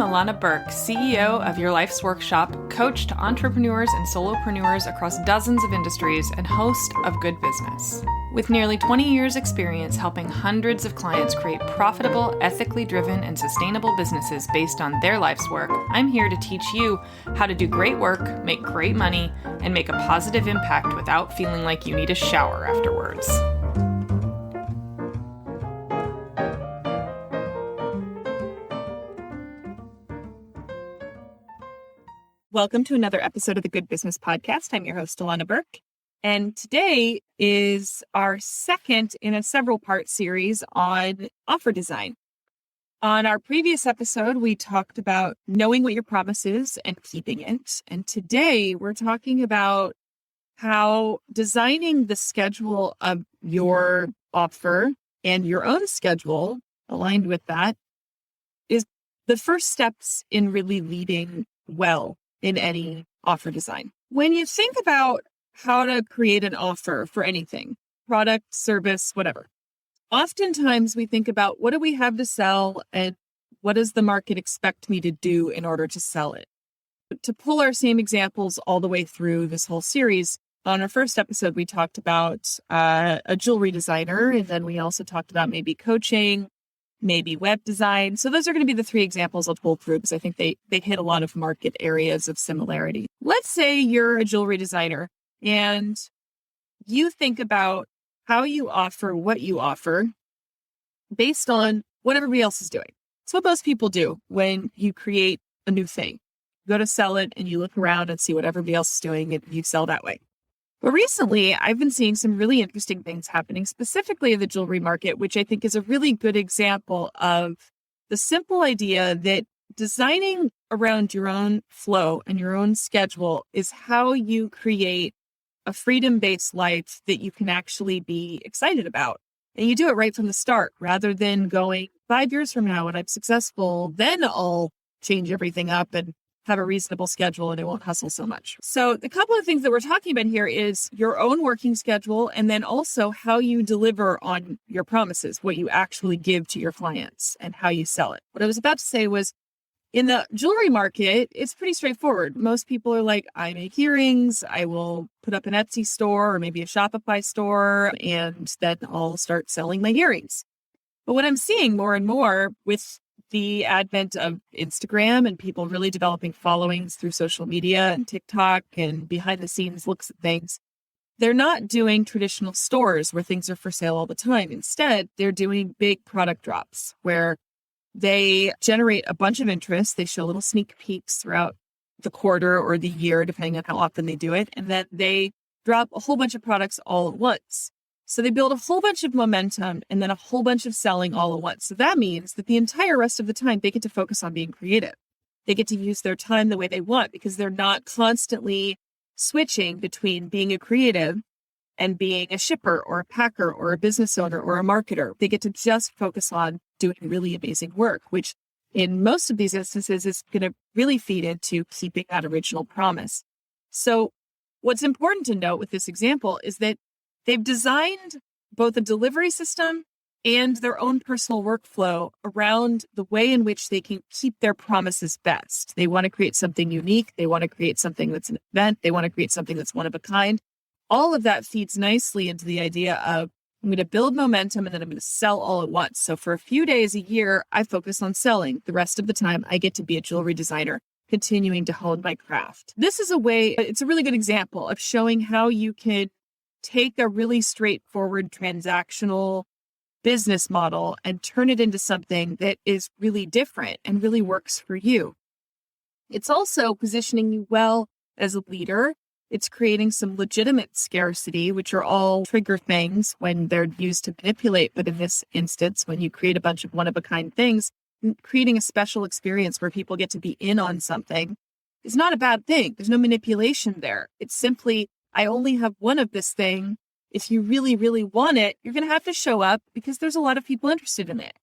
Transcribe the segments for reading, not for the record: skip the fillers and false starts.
Illana Burk, CEO of Your Life's Workshop, coach to entrepreneurs and solopreneurs across dozens of industries, and host of Good Business. With nearly 20 years' experience helping hundreds of clients create profitable, ethically driven, and sustainable businesses based on their life's work, I'm here to teach you how to do great work, make great money, and make a positive impact without feeling like you need a shower afterwards. Welcome to another episode of the Good Business Podcast. I'm your host, Illana Burk. And today is our second in a several-part series on offer design. On our previous episode, we talked about knowing what your promise is and keeping it. And today we're talking about how designing the schedule of your offer and your own schedule aligned with that is the first steps in really leading well in any offer design. When you think about how to create an offer for anything, product, service, whatever, oftentimes we think about what do we have to sell and what does the market expect me to do in order to sell it? To pull our same examples all the way through this whole series, on our first episode, we talked about a jewelry designer, and then we also talked about maybe coaching, maybe web design. So those are going to be the three examples I'll pull through because I think they hit a lot of market areas of similarity. Let's say you're a jewelry designer and you think about how you offer what you offer based on what everybody else is doing. It's what most people do when you create a new thing. You go to sell it and you look around and see what everybody else is doing and you sell that way. But recently, I've been seeing some really interesting things happening, specifically in the jewelry market, which I think is a really good example of the simple idea that designing around your own flow and your own schedule is how you create a freedom-based life that you can actually be excited about. And you do it right from the start, rather than going 5 years from now when I'm successful, then I'll change everything up and have a reasonable schedule and it won't hustle so much. So the couple of things that we're talking about here is your own working schedule and then also how you deliver on your promises, what you actually give to your clients and how you sell it. What I was about to say was in the jewelry market, it's pretty straightforward. Most people are like, I make earrings, I will put up an Etsy store or maybe a Shopify store, and then I'll start selling my earrings. But what I'm seeing more and more with the advent of Instagram and people really developing followings through social media and TikTok and behind the scenes looks at things, they're not doing traditional stores where things are for sale all the time. Instead, they're doing big product drops where they generate a bunch of interest. They show little sneak peeks throughout the quarter or the year, depending on how often they do it. And then they drop a whole bunch of products all at once. So they build a whole bunch of momentum and then a whole bunch of selling all at once. So that means that the entire rest of the time, they get to focus on being creative. They get to use their time the way they want because they're not constantly switching between being a creative and being a shipper or a packer or a business owner or a marketer. They get to just focus on doing really amazing work, which in most of these instances is going to really feed into keeping that original promise. So what's important to note with this example is that they've designed both a delivery system and their own personal workflow around the way in which they can keep their promises best. They want to create something unique. They want to create something that's an event. They want to create something that's one of a kind. All of that feeds nicely into the idea of I'm going to build momentum and then I'm going to sell all at once. So for a few days a year, I focus on selling. The rest of the time, I get to be a jewelry designer, continuing to hone my craft. This is it's a really good example of showing how you can take a really straightforward transactional business model and turn it into something that is really different and really works for you. It's also positioning you well as a leader. It's creating some legitimate scarcity, which are all trigger things when they're used to manipulate. But in this instance, when you create a bunch of one-of-a-kind things, creating a special experience where people get to be in on something is not a bad thing. There's no manipulation there. It's simply, I only have one of this thing. If you really, really want it, you're going to have to show up because there's a lot of people interested in it.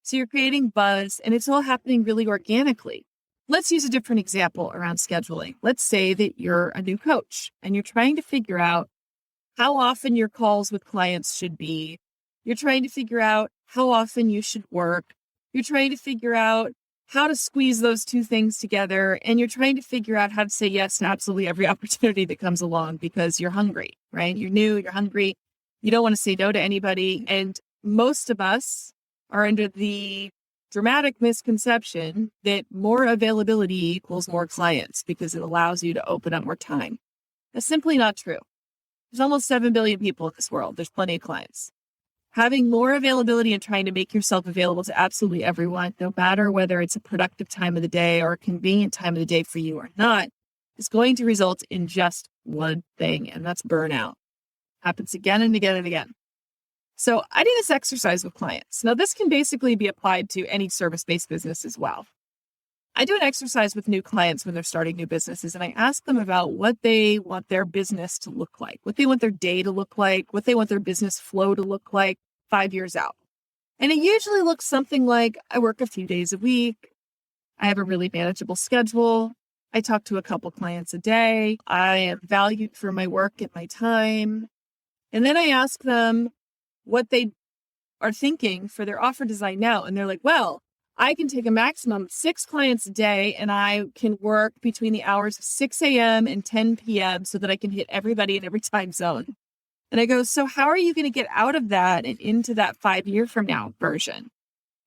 So you're creating buzz and it's all happening really organically. Let's use a different example around scheduling. Let's say that you're a new coach and you're trying to figure out how often your calls with clients should be. You're trying to figure out how often you should work. You're trying to figure out how to squeeze those two things together. And you're trying to figure out how to say yes to absolutely every opportunity that comes along because you're hungry, right? You're new, you're hungry. You don't want to say no to anybody. And most of us are under the dramatic misconception that more availability equals more clients because it allows you to open up more time. That's simply not true. There's almost 7 billion people in this world. There's plenty of clients. Having more availability and trying to make yourself available to absolutely everyone, no matter whether it's a productive time of the day or a convenient time of the day for you or not, is going to result in just one thing, and that's burnout. Happens again and again and again. So I do this exercise with clients. Now, this can basically be applied to any service-based business as well. I do an exercise with new clients when they're starting new businesses, and I ask them about what they want their business to look like, what they want their day to look like, what they want their business flow to look like 5 years out. And it usually looks something like, I work a few days a week. I have a really manageable schedule. I talk to a couple clients a day. I am valued for my work and my time. And then I ask them what they are thinking for their offer design now. And they're like, well, I can take a maximum of 6 clients a day and I can work between the hours of 6 a.m. and 10 p.m. so that I can hit everybody in every time zone. And I go, so how are you going to get out of that and into that 5 year from now version?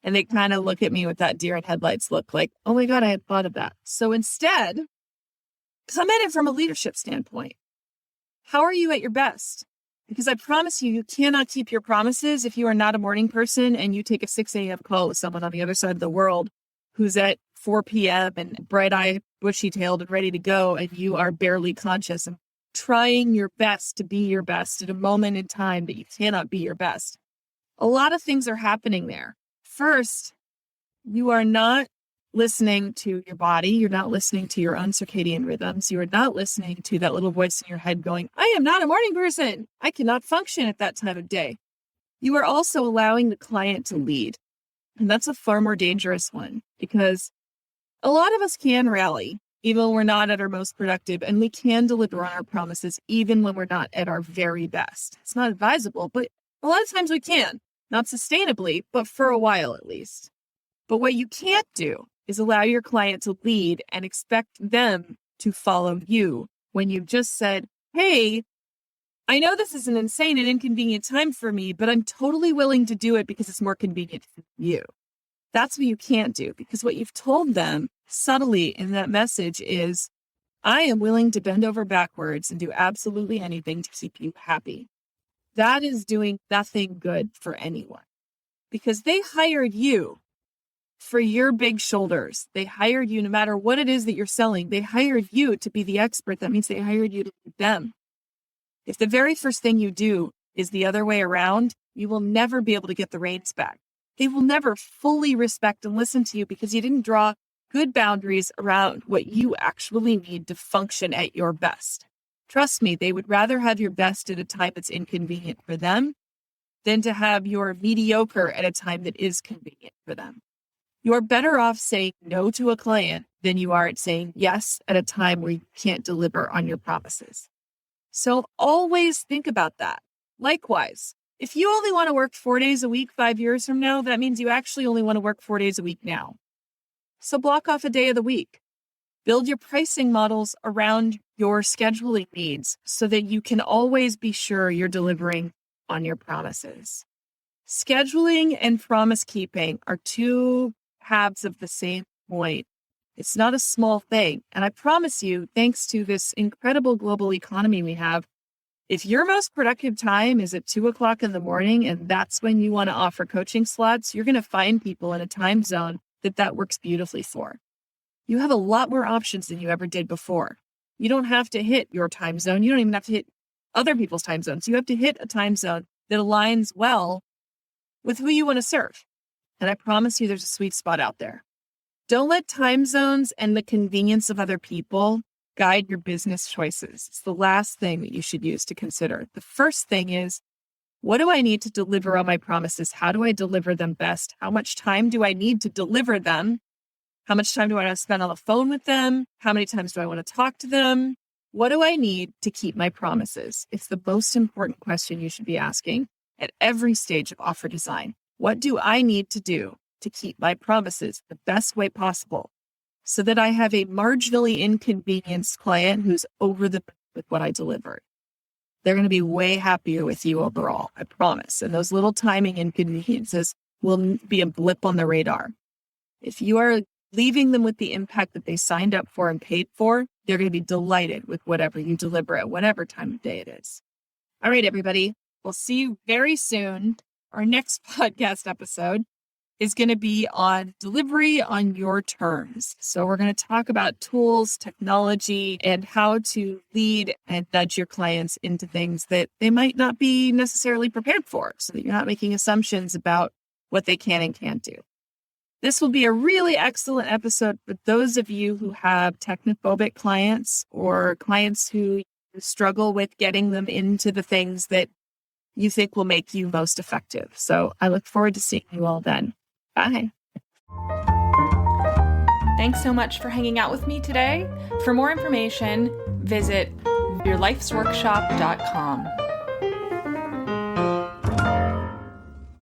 And they kind of look at me with that deer in headlights look like, oh my God, I had thought of that. So instead, come at it from a leadership standpoint. How are you at your best? Because I promise you, you cannot keep your promises if you are not a morning person and you take a 6 a.m. call with someone on the other side of the world who's at 4 p.m. and bright-eyed, bushy-tailed and ready to go, and you are barely conscious and trying your best to be your best at a moment in time that you cannot be your best. A lot of things are happening there. First, you are not listening to your body. You're not listening to your own circadian rhythms. You are not listening to that little voice in your head going, I am not a morning person. I cannot function at that time of day. You are also allowing the client to lead. And that's a far more dangerous one because a lot of us can rally even when we're not at our most productive, and we can deliver on our promises even when we're not at our very best. It's not advisable, but a lot of times we can, not sustainably, but for a while at least. But what you can't do is allow your client to lead and expect them to follow you when you've just said, hey, I know this is an insane and inconvenient time for me, but I'm totally willing to do it because it's more convenient for you. That's what you can't do, because what you've told them subtly in that message is, I am willing to bend over backwards and do absolutely anything to keep you happy. That is doing nothing good for anyone because they hired you for your big shoulders. They hired you no matter what it is that you're selling. They hired you to be the expert. That means they hired you to lead them. If the very first thing you do is the other way around, you will never be able to get the reins back. They will never fully respect and listen to you because you didn't draw good boundaries around what you actually need to function at your best. Trust me, they would rather have your best at a time that's inconvenient for them than to have your mediocre at a time that is convenient for them. You're better off saying no to a client than you are at saying yes at a time where you can't deliver on your promises. So always think about that. Likewise, if you only want to work 4 days a week 5 years from now, that means you actually only want to work 4 days a week now. So block off a day of the week. Build your pricing models around your scheduling needs so that you can always be sure you're delivering on your promises. Scheduling and promise keeping are two halves of the same coin. It's not a small thing. And I promise you, thanks to this incredible global economy we have, if your most productive time is at 2:00 in the morning and that's when you want to offer coaching slots, you're going to find people in a time zone that works beautifully for. You have a lot more options than you ever did before. You don't have to hit your time zone. You don't even have to hit other people's time zones. You have to hit a time zone that aligns well with who you want to serve. And I promise you there's a sweet spot out there. Don't let time zones and the convenience of other people guide your business choices. It's the last thing that you should use to consider. The first thing is, what do I need to deliver on my promises? How do I deliver them best? How much time do I need to deliver them? How much time do I want to spend on the phone with them? How many times do I want to talk to them? What do I need to keep my promises? It's the most important question you should be asking at every stage of offer design. What do I need to do to keep my promises the best way possible so that I have a marginally inconvenienced client who's over the moon with what I delivered. They're going to be way happier with you overall, I promise. And those little timing inconveniences will be a blip on the radar. If you are leaving them with the impact that they signed up for and paid for, they're going to be delighted with whatever you deliver at whatever time of day it is. All right, everybody. We'll see you very soon. Our next podcast episode is going to be on delivery on your terms. So we're going to talk about tools, technology, and how to lead and nudge your clients into things that they might not be necessarily prepared for, so that you're not making assumptions about what they can and can't do. This will be a really excellent episode for those of you who have technophobic clients or clients who struggle with getting them into the things that you think will make you most effective. So I look forward to seeing you all then. Bye. Thanks so much for hanging out with me today. For more information, visit yourlifesworkshop.com.